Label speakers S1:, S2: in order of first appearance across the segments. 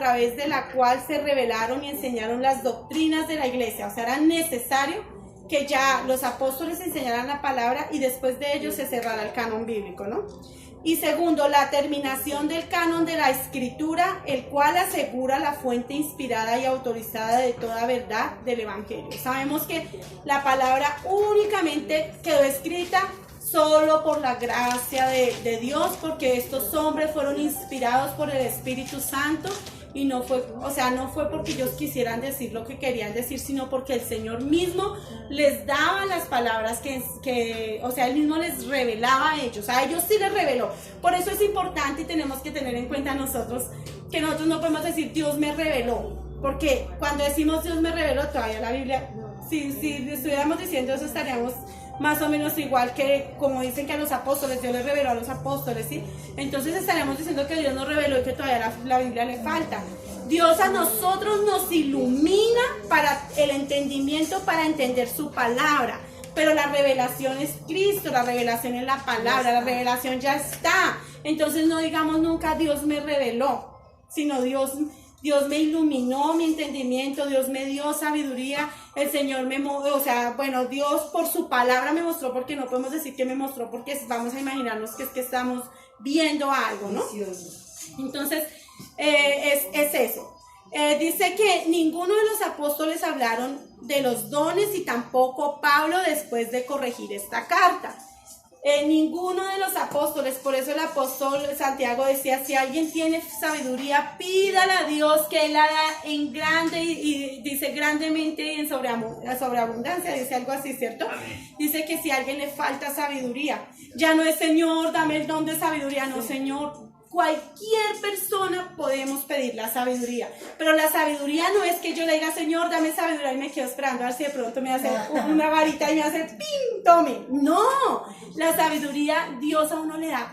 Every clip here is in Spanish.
S1: través de la cual se revelaron y enseñaron las doctrinas de la iglesia. O sea, era necesario que ya los apóstoles enseñaran la palabra y después de ellos se cerrara el canon bíblico, ¿no? Y segundo, la terminación del canon de la escritura, el cual asegura la fuente inspirada y autorizada de toda verdad del evangelio. Sabemos que la palabra únicamente quedó escrita solo por la gracia de Dios, porque estos hombres fueron inspirados por el Espíritu Santo y no fue, o sea, no fue porque ellos quisieran decir lo que querían decir, sino porque el Señor mismo les daba las palabras que o sea, Él mismo les revelaba a ellos sí les reveló. Por eso es importante y tenemos que tener en cuenta nosotros que nosotros no podemos decir Dios me reveló, porque cuando decimos Dios me reveló, todavía la Biblia, si estuviéramos diciendo eso estaríamos más o menos igual que como dicen que a los apóstoles, Dios les reveló a los apóstoles, ¿sí? Entonces estaríamos diciendo que Dios nos reveló y que todavía la Biblia le falta. Dios a nosotros nos ilumina para el entendimiento, para entender su palabra, pero la revelación es Cristo, la revelación es la palabra, la revelación ya está. Entonces no digamos nunca Dios me reveló, sino Dios me iluminó mi entendimiento, Dios me dio sabiduría, el Señor me movió, o sea, bueno, Dios por su palabra me mostró, porque no podemos decir que me mostró, porque vamos a imaginarnos que es que estamos viendo algo, ¿no? Entonces, es eso. Dice que ninguno de los apóstoles hablaron de los dones y tampoco Pablo después de corregir esta carta. Ninguno de los apóstoles, por eso el apóstol Santiago decía, si alguien tiene sabiduría, pídala a Dios que Él la da en grande, y dice grandemente y en sobreabundancia, dice algo así, ¿cierto? Amén. Dice que si a alguien le falta sabiduría, ya no es Señor, dame el don de sabiduría, no Señor. Cualquier persona podemos pedir la sabiduría, pero la sabiduría no es que yo le diga, Señor, dame sabiduría y me quedo esperando a ver si de pronto me hace una varita y me hace ¡pim! Tome. No, la sabiduría, Dios a uno le da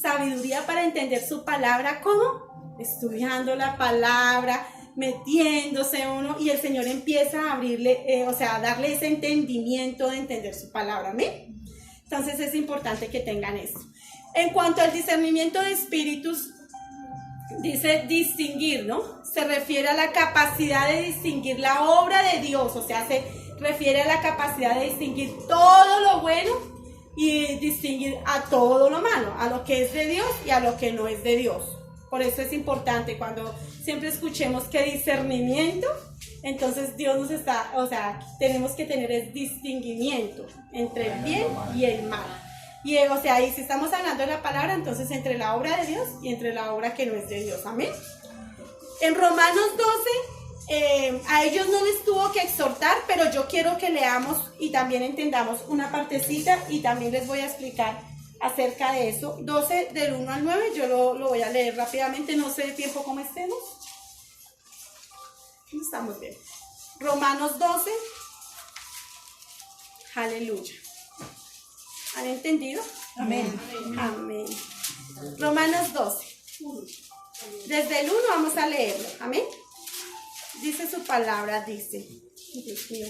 S1: sabiduría para entender su palabra. ¿Cómo? Estudiando la palabra, metiéndose uno, y el Señor empieza a abrirle, o sea, a darle ese entendimiento de entender su palabra. ¿Amén? Entonces es importante que tengan eso. En cuanto al discernimiento de espíritus, dice distinguir, ¿no? Se refiere a la capacidad de distinguir la obra de Dios, o sea, se refiere a la capacidad de distinguir todo lo bueno y distinguir a todo lo malo, a lo que es de Dios y a lo que no es de Dios. Por eso es importante cuando siempre escuchemos que discernimiento, entonces Dios nos está, o sea, tenemos que tener el distinguimiento entre el bien y el mal. Y o sea, y si estamos hablando de la palabra, entonces entre la obra de Dios y entre la obra que no es de Dios. Amén. En Romanos 12, a ellos no les tuvo que exhortar, pero yo quiero que leamos y también entendamos una partecita y también les voy a explicar acerca de eso. 12 del 1 al 9, yo lo voy a leer rápidamente, no sé de tiempo cómo estemos. Estamos bien. Romanos 12. Aleluya. ¿Han entendido? Amén. Amén. Romanos 12. Desde el 1 vamos a leerlo. Amén. Dice su palabra, dice. Dios mío.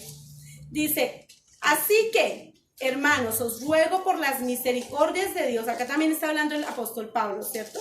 S1: Dice, así que, hermanos, os ruego por las misericordias de Dios. Acá también está hablando el apóstol Pablo, ¿cierto?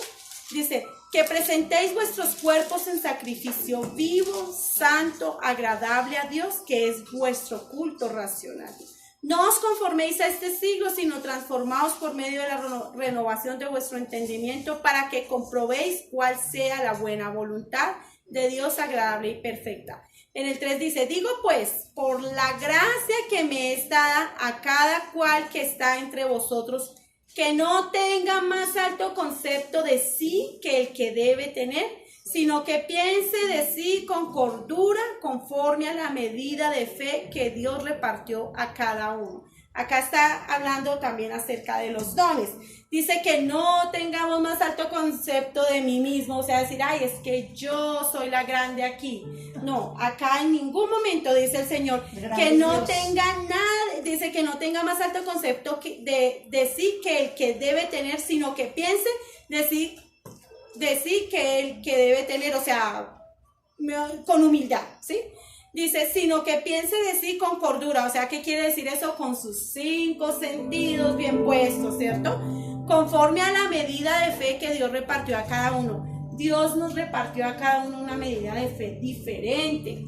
S1: Dice, que presentéis vuestros cuerpos en sacrificio vivo, santo, agradable a Dios, que es vuestro culto racional. No os conforméis a este siglo, sino transformaos por medio de la renovación de vuestro entendimiento, para que comprobéis cuál sea la buena voluntad de Dios, agradable y perfecta. En el 3 dice, digo pues, por la gracia que me es dada a cada cual que está entre vosotros, que no tenga más alto concepto de sí que el que debe tener, sino que piense de sí con cordura, conforme a la medida de fe que Dios repartió a cada uno. Acá está hablando también acerca de los dones. Dice que no tengamos más alto concepto de mí mismo, o sea, decir, ay, es que yo soy la grande aquí. No, acá en ningún momento dice el Señor que no tenga nada, dice que no tenga más alto concepto de sí que el que debe tener, sino que piense de sí que el que debe tener, o sea, con humildad, ¿sí? Dice, sino que piense de sí con cordura, o sea, ¿qué quiere decir eso? Con sus 5 sentidos bien puestos, ¿cierto? Conforme a la medida de fe que Dios repartió a cada uno. Dios nos repartió a cada uno una medida de fe diferente.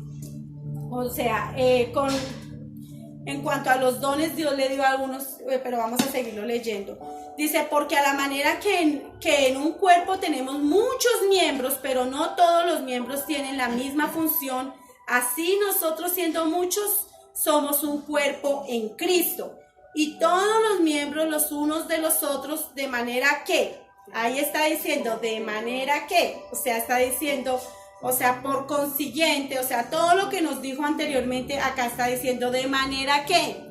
S1: O sea, en cuanto a los dones, Dios le dio a algunos, pero vamos a seguirlo leyendo. Dice, porque a la manera que en un cuerpo tenemos muchos miembros, pero no todos los miembros tienen la misma función, así nosotros siendo muchos, somos un cuerpo en Cristo. Y todos los miembros los unos de los otros, de manera que, ahí está diciendo, de manera que, o sea, está diciendo, o sea, por consiguiente, o sea, todo lo que nos dijo anteriormente, acá está diciendo, de manera que,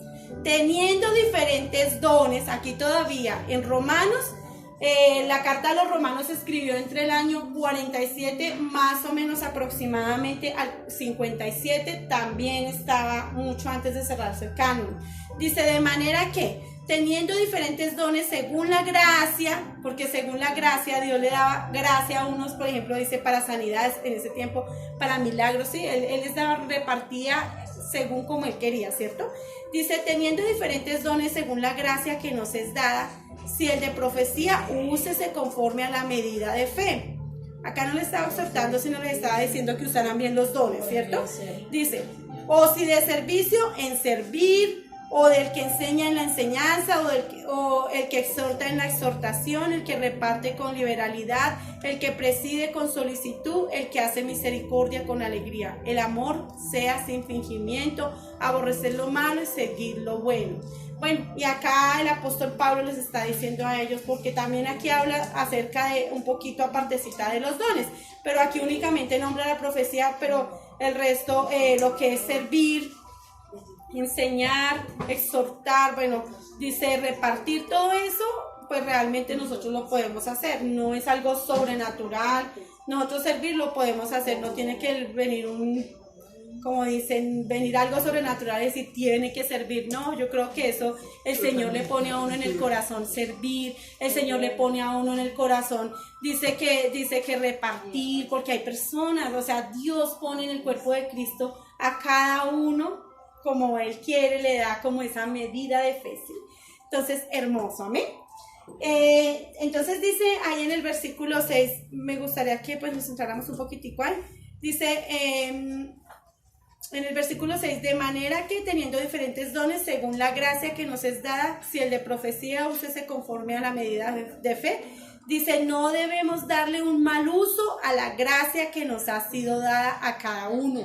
S1: teniendo diferentes dones, aquí todavía en Romanos, la carta a los Romanos se escribió entre el año 47, más o menos aproximadamente al 57, también estaba mucho antes de cerrarse el canon. Dice, de manera que, teniendo diferentes dones según la gracia, porque según la gracia Dios le daba gracia a unos, por ejemplo, dice para sanidades en ese tiempo, para milagros, sí, él les daba, repartía según como él quería, ¿cierto? Dice, teniendo diferentes dones según la gracia que nos es dada, si el de profecía, úsese conforme a la medida de fe. Acá no le estaba exhortando, sino le estaba diciendo que usaran bien los dones, ¿cierto? Dice, o si de servicio, en servir, o del que enseña en la enseñanza, o el que exhorta en la exhortación, el que reparte con liberalidad, el que preside con solicitud, el que hace misericordia con alegría. El amor sea sin fingimiento, aborrecer lo malo y seguir lo bueno. Bueno, y acá el apóstol Pablo les está diciendo a ellos, porque también aquí habla acerca de un poquito apartecita de los dones, pero aquí únicamente nombra la profecía, pero el resto, lo que es servir, enseñar, exhortar, bueno, dice repartir todo eso, pues realmente nosotros lo podemos hacer, no es algo sobrenatural, nosotros servir lo podemos hacer, no tiene que venir como dicen, venir algo sobrenatural y decir tiene que servir, no, yo creo que eso el Señor le pone a uno en el corazón servir, el Señor le pone a uno en el corazón, dice que repartir, porque hay personas, o sea, Dios pone en el cuerpo de Cristo a cada uno como Él quiere, le da como esa medida de fe, ¿sí? Entonces, hermoso, amén. Entonces dice ahí en el versículo 6, me gustaría que pues nos centráramos un poquitico ahí, dice en el versículo 6, de manera que teniendo diferentes dones según la gracia que nos es dada, si el de profecía úsese conforme a la medida de fe, dice, no debemos darle un mal uso a la gracia que nos ha sido dada a cada uno.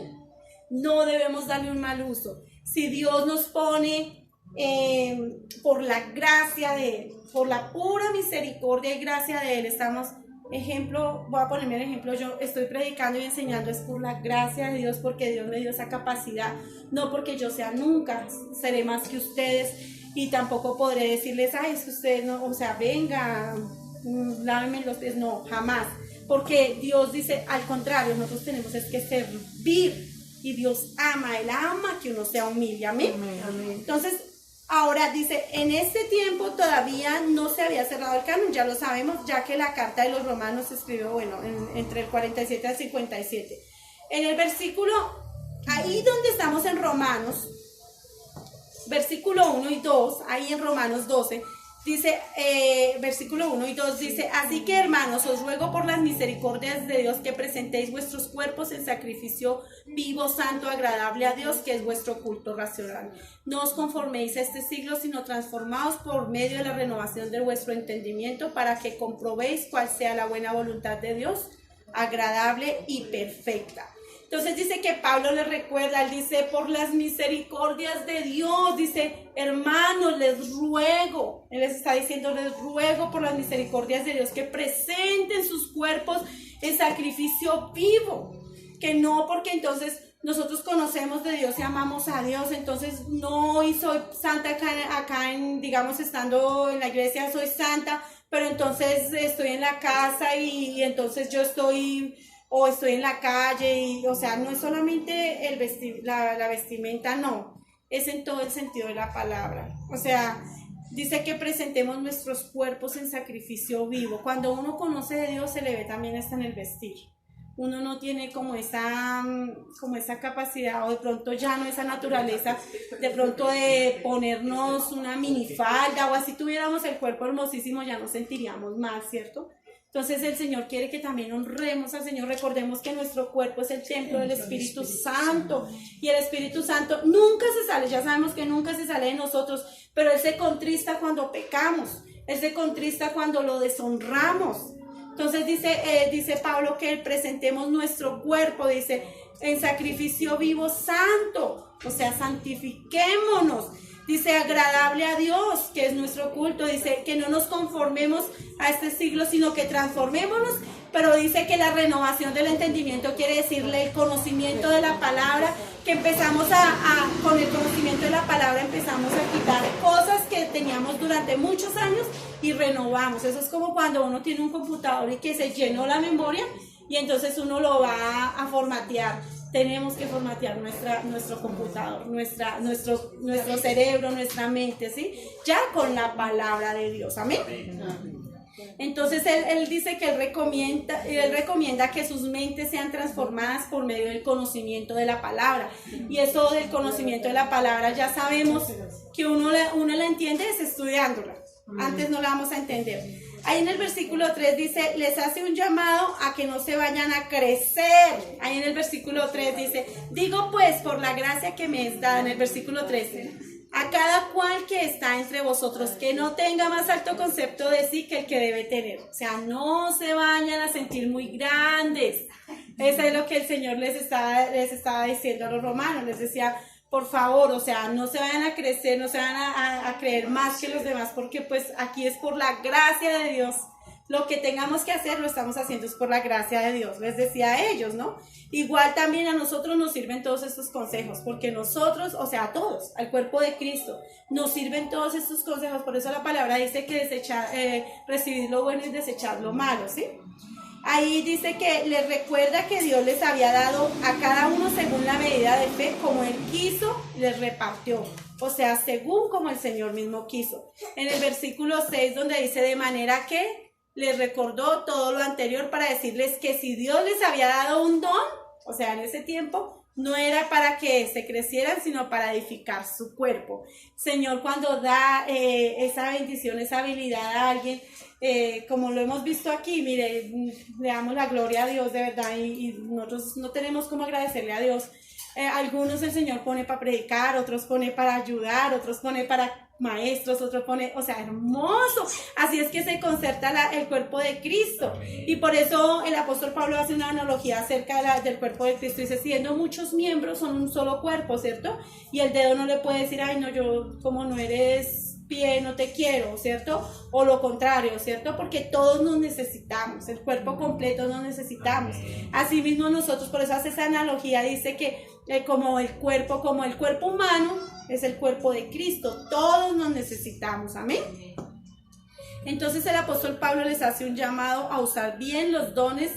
S1: No debemos darle un mal uso. Si Dios nos pone por la gracia de Él, por la pura misericordia y gracia de Él, estamos, ejemplo, voy a ponerme el ejemplo, yo estoy predicando y enseñando, es por la gracia de Dios, porque Dios me dio esa capacidad, no porque yo sea, nunca seré más que ustedes, y tampoco podré decirles, ay, es que ustedes no, o sea, venga, lávenme los pies, no, jamás, porque Dios dice, al contrario, nosotros tenemos es que servir, y Dios ama, Él ama que uno sea humilde, amén. Entonces, ahora dice, en este tiempo todavía no se había cerrado el canon, ya lo sabemos, ya que la carta de los Romanos se escribió, bueno, entre el 47 al 57. En el versículo, ahí donde estamos en Romanos, versículo 1 y 2, ahí en Romanos 12, dice, versículo 1 y 2 dice, así que hermanos, os ruego por las misericordias de Dios que presentéis vuestros cuerpos en sacrificio vivo, santo, agradable a Dios, que es vuestro culto racional. No os conforméis a este siglo, sino transformaos por medio de la renovación de vuestro entendimiento, para que comprobéis cuál sea la buena voluntad de Dios, agradable y perfecta. Entonces dice que Pablo le recuerda, él dice, por las misericordias de Dios, dice, hermanos, les ruego, él les está diciendo, les ruego por las misericordias de Dios que presenten sus cuerpos en sacrificio vivo, que no porque entonces nosotros conocemos de Dios y amamos a Dios, entonces no, y soy santa acá en, digamos, estando en la iglesia soy santa, pero entonces estoy en la casa y entonces yo estoy... o estoy en la calle, y, o sea, no es solamente el la vestimenta, no, es en todo el sentido de la palabra. O sea, dice que presentemos nuestros cuerpos en sacrificio vivo. Cuando uno conoce de Dios, se le ve también hasta en el vestir. Uno no tiene como esa capacidad, o de pronto ya no esa naturaleza, de pronto de ponernos una minifalda, o así tuviéramos el cuerpo hermosísimo, ya nos sentiríamos mal, ¿cierto? Entonces el Señor quiere que también honremos al Señor. Recordemos que nuestro cuerpo es el templo del Espíritu Santo. Y el Espíritu Santo nunca se sale. Ya sabemos que nunca se sale de nosotros. Pero Él se contrista cuando pecamos. Él se contrista cuando lo deshonramos. Entonces dice Pablo que presentemos nuestro cuerpo, dice, en sacrificio vivo santo. O sea, santifiquémonos. Dice, agradable a Dios, que es nuestro culto. Dice, que no nos conformemos a este siglo, sino que transformémonos. Pero dice que la renovación del entendimiento quiere decirle el conocimiento de la palabra, que empezamos con el conocimiento de la palabra empezamos a quitar cosas que teníamos durante muchos años y renovamos. Eso es como cuando uno tiene un computador y que se llenó la memoria y entonces uno lo va a formatear. Tenemos que formatear nuestro computador, nuestro cerebro, nuestra mente, ¿sí? Ya con la palabra de Dios, amén. Entonces él dice que él recomienda que sus mentes sean transformadas por medio del conocimiento de la palabra. Y eso del conocimiento de la palabra ya sabemos que uno la entiende es estudiándola. Antes no la vamos a entender. Ahí en el versículo 3 dice, les hace un llamado a que no se vayan a crecer. Ahí en el versículo 3 dice, digo pues por la gracia que me es dada, en el versículo 13, a cada cual que está entre vosotros, que no tenga más alto concepto de sí que el que debe tener. O sea, no se vayan a sentir muy grandes. Eso es lo que el Señor les estaba diciendo a los romanos. Les decía, por favor, o sea, no se vayan a crecer, no se vayan a creer más que los demás, porque pues aquí es por la gracia de Dios. Lo que tengamos que hacer lo estamos haciendo es por la gracia de Dios, les decía a ellos, ¿no? Igual también a nosotros nos sirven todos estos consejos, porque nosotros, o sea, a todos, al cuerpo de Cristo, nos sirven todos estos consejos. Por eso la palabra dice que recibid lo bueno y desechad lo malo, ¿sí? Ahí dice que les recuerda que Dios les había dado a cada uno según la medida de fe, como Él quiso, les repartió. O sea, según como el Señor mismo quiso. En el versículo 6, donde dice, de manera que les recordó todo lo anterior para decirles que si Dios les había dado un don, o sea, en ese tiempo, no era para que se crecieran, sino para edificar su cuerpo. Señor, cuando da esa bendición, esa habilidad a alguien, como lo hemos visto aquí, mire, le damos la gloria a Dios de verdad y nosotros no tenemos cómo agradecerle a Dios. Algunos el Señor pone para predicar, otros pone para ayudar, otros pone para maestros, otros pone, o sea, hermoso. Así es que se concerta el cuerpo de Cristo. Y por eso el apóstol Pablo hace una analogía acerca del cuerpo de Cristo. Dice, siendo muchos miembros son un solo cuerpo, ¿cierto? Y el dedo no le puede decir, ay, no, yo como no eres pie, no te quiero, ¿cierto? O lo contrario, ¿cierto? Porque todos nos necesitamos, el cuerpo completo nos necesitamos. Asimismo nosotros, por eso hace esa analogía, dice que como el cuerpo humano es el cuerpo de Cristo, todos nos necesitamos, amén. Entonces el apóstol Pablo les hace un llamado a usar bien los dones,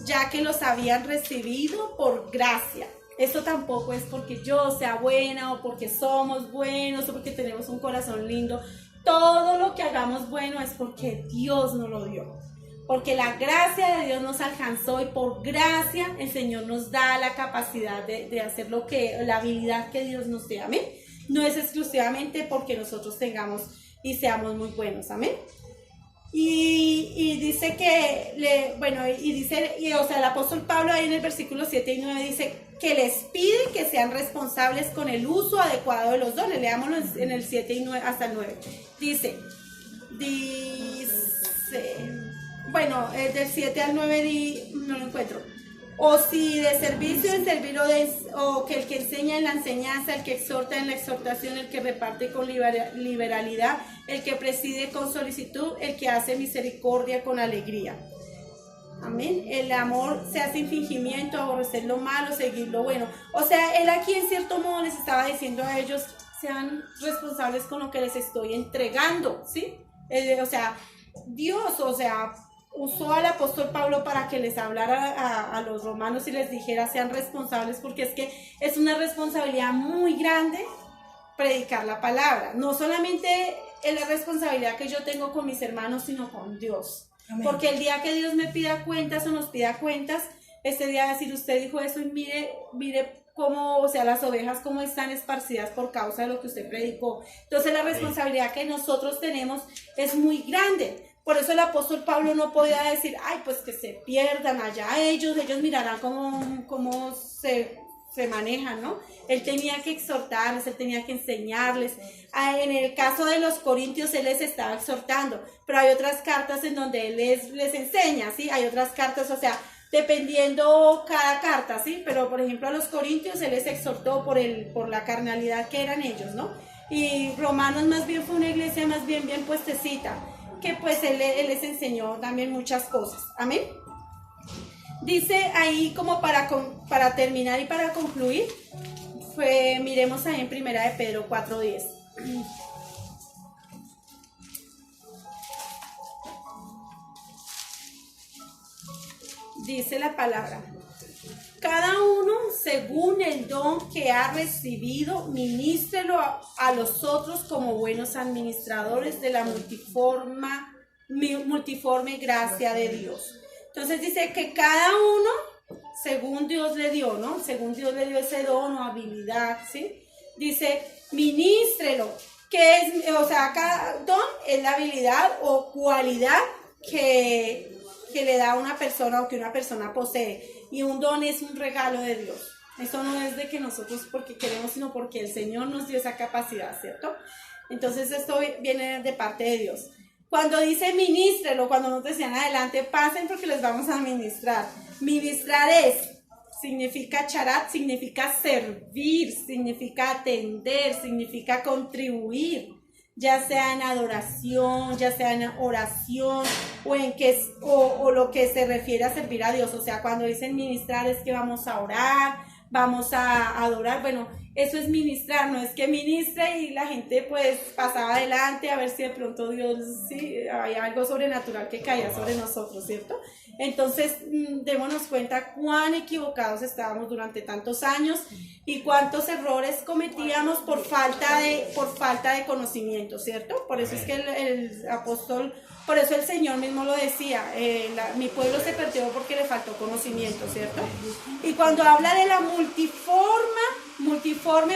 S1: ya que los habían recibido por gracia. Esto tampoco es porque yo sea buena o porque somos buenos o porque tenemos un corazón lindo. Todo lo que hagamos bueno es porque Dios nos lo dio. Porque la gracia de Dios nos alcanzó y por gracia el Señor nos da la capacidad de hacer la habilidad que Dios nos dé, amén. No es exclusivamente porque nosotros tengamos y seamos muy buenos, amén. Y dice que, o sea, el apóstol Pablo ahí en el versículo 7 y 9 dice que les pide que sean responsables con el uso adecuado de los dones. Leámoslo en el 7 y 9 hasta el 9. Dice, bueno, del 7 al 9 no lo encuentro. O si de servicio en servir o que el que enseña en la enseñanza, el que exhorta en la exhortación, el que reparte con liberalidad, el que preside con solicitud, el que hace misericordia con alegría. Amén. El amor se hace sin fingimiento, aborrecer lo malo, seguir lo bueno. O sea, él aquí en cierto modo les estaba diciendo a ellos, sean responsables con lo que les estoy entregando, ¿sí? O sea, Dios, o sea, usó al apóstol Pablo para que les hablara a los romanos y les dijera sean responsables, porque es que es una responsabilidad muy grande predicar la palabra. No solamente es la responsabilidad que yo tengo con mis hermanos, sino con Dios. Amén. Porque el día que Dios me pida cuentas o nos pida cuentas, ese día va a decir, usted dijo eso y mire cómo, o sea, las ovejas cómo están esparcidas por causa de lo que usted predicó. Entonces la responsabilidad que nosotros tenemos es muy grande. Por eso el apóstol Pablo no podía decir, ay, pues que se pierdan allá ellos mirarán cómo se manejan, ¿no? Él tenía que exhortarles, él tenía que enseñarles. En el caso de los corintios, él les estaba exhortando, pero hay otras cartas en donde él les enseña, ¿sí? Hay otras cartas, o sea, dependiendo cada carta, ¿sí? Pero, por ejemplo, a los corintios él les exhortó por la carnalidad que eran ellos, ¿no? Y Romanos más bien fue una iglesia más bien puestecita, que pues él les enseñó también muchas cosas. Amén. Dice ahí como para terminar y para concluir, miremos ahí en Primera de Pedro 4:10. Dice la palabra: cada uno según el don que ha recibido, ministrelo a los otros como buenos administradores de la multiforme gracia de Dios. Entonces dice que cada uno, según Dios le dio, ¿no? Según Dios le dio ese don o habilidad, ¿sí? Dice, ministrelo, que es, o sea, cada don es la habilidad o cualidad que le da a una persona o que una persona posee. Y un don es un regalo de Dios. Eso no es de que nosotros porque queremos, sino porque el Señor nos dio esa capacidad, ¿cierto? Entonces esto viene de parte de Dios. Cuando dice ministrelo, cuando nos decían adelante, pasen porque les vamos a ministrar. Ministrar significa charat, significa servir, significa atender, significa contribuir, ya sea en adoración, ya sea en oración o lo que se refiere a servir a Dios. O sea, cuando dicen ministrar es que vamos a orar, vamos a adorar. Bueno, eso es ministrar, no es que ministre y la gente pues pasaba adelante a ver si de pronto Dios, sí, hay algo sobrenatural que caía sobre nosotros, ¿cierto? Entonces, démonos cuenta cuán equivocados estábamos durante tantos años y cuántos errores cometíamos por falta de conocimiento, ¿cierto? Por eso es que el apóstol, por eso el Señor mismo lo decía, mi pueblo se perdió porque le faltó conocimiento, ¿cierto? Y cuando habla de la multiforme,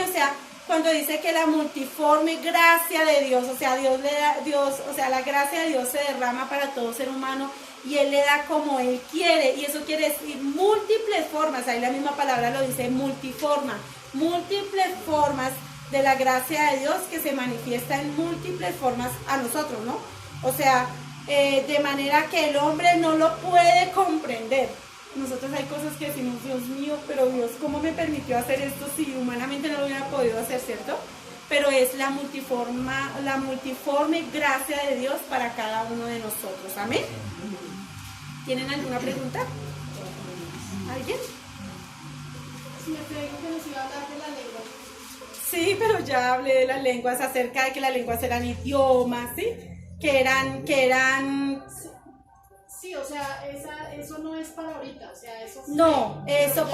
S1: o sea, cuando dice que la multiforme gracia de Dios, o sea, la gracia de Dios se derrama para todo ser humano y Él le da como Él quiere, y eso quiere decir múltiples formas, ahí la misma palabra lo dice, múltiples formas de la gracia de Dios que se manifiesta en múltiples formas a nosotros, ¿no? O sea, de manera que el hombre no lo puede comprender. Nosotros hay cosas que decimos, Dios mío, pero Dios, ¿cómo me permitió hacer esto si humanamente no lo hubiera podido hacer, ¿cierto? Pero es la multiforme gracia de Dios para cada uno de nosotros. Amén. ¿Tienen alguna pregunta? ¿Alguien?
S2: Sí, me creo que nos iba a hablar de la lengua.
S1: Sí, pero ya hablé de las lenguas, acerca de que las lenguas eran idiomas, ¿sí? Que eran
S2: Sí, o sea, eso no es para ahorita, o sea, eso...
S1: No, eso,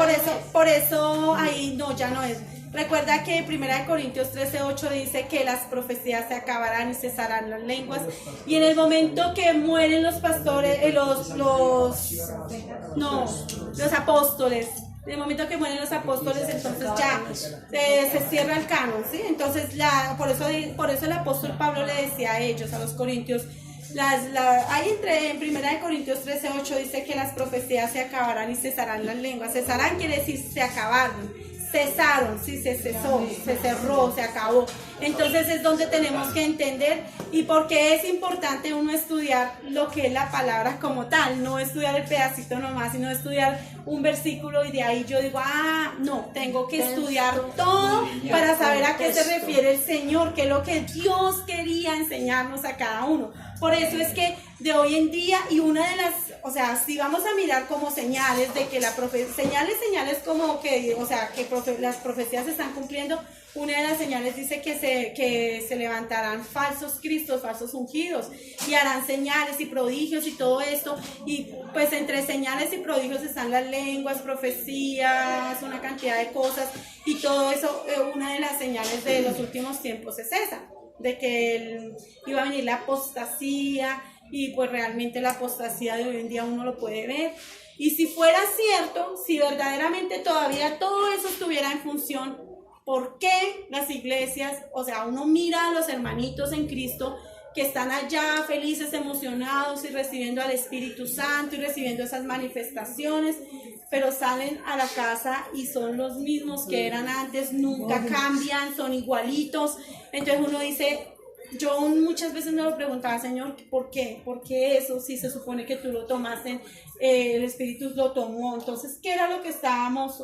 S1: por eso ahí no, ya no es. Recuerda que 1 Corintios 13:8 dice que las profecías se acabarán y cesarán las lenguas. Y en el momento que mueren los pastores, los apóstoles, en el momento que mueren los apóstoles, entonces ya se cierra el canon, ¿sí? Entonces, por eso el apóstol Pablo le decía a ellos, a los corintios, en 1 Corintios 13:8 dice que las profecías se acabarán y cesarán las lenguas. Cesarán quiere decir se acabaron, cesaron, sí, se cesó, se cerró, se acabó. Entonces es donde tenemos que entender y por qué es importante uno estudiar lo que es la palabra como tal, no estudiar el pedacito nomás, sino estudiar un versículo y de ahí yo digo, no, tengo que estudiar todo para saber a qué se refiere el Señor, qué es lo que Dios quería enseñarnos a cada uno. Por eso es que de hoy en día, y una de las, o sea, si vamos a mirar como señales de que señales como que, o sea, que las profecías se están cumpliendo, una de las señales dice que se levantarán falsos cristos, falsos ungidos, y harán señales y prodigios y todo esto, y pues entre señales y prodigios están las lenguas, profecías, una cantidad de cosas, y todo eso, una de las señales de los últimos tiempos es esa, de que iba a venir la apostasía, y pues realmente la apostasía de hoy en día uno lo puede ver. Y si fuera cierto, si verdaderamente todavía todo eso estuviera en función, ¿por qué las iglesias, o sea, uno mira a los hermanitos en Cristo que están allá felices, emocionados y recibiendo al Espíritu Santo y recibiendo esas manifestaciones, pero salen a la casa y son los mismos que eran antes, nunca cambian, son igualitos. Entonces uno dice, yo muchas veces me lo preguntaba, Señor, ¿por qué? ¿Por qué eso? Si se supone que tú lo tomaste, el Espíritu lo tomó. Entonces, ¿qué era lo que estábamos,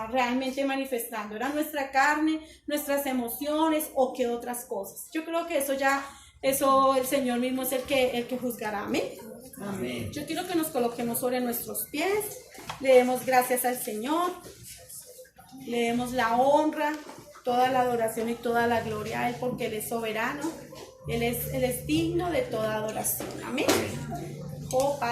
S1: realmente manifestando? ¿Era nuestra carne, nuestras emociones o qué otras cosas? Yo creo que eso el Señor mismo es el que juzgará. Amén.
S3: Amén.
S1: Yo quiero que nos coloquemos sobre nuestros pies, le demos gracias al Señor, le demos la honra, toda la adoración y toda la gloria a Él, porque Él es soberano, Él es digno de toda adoración. Amén. Oh, Padre.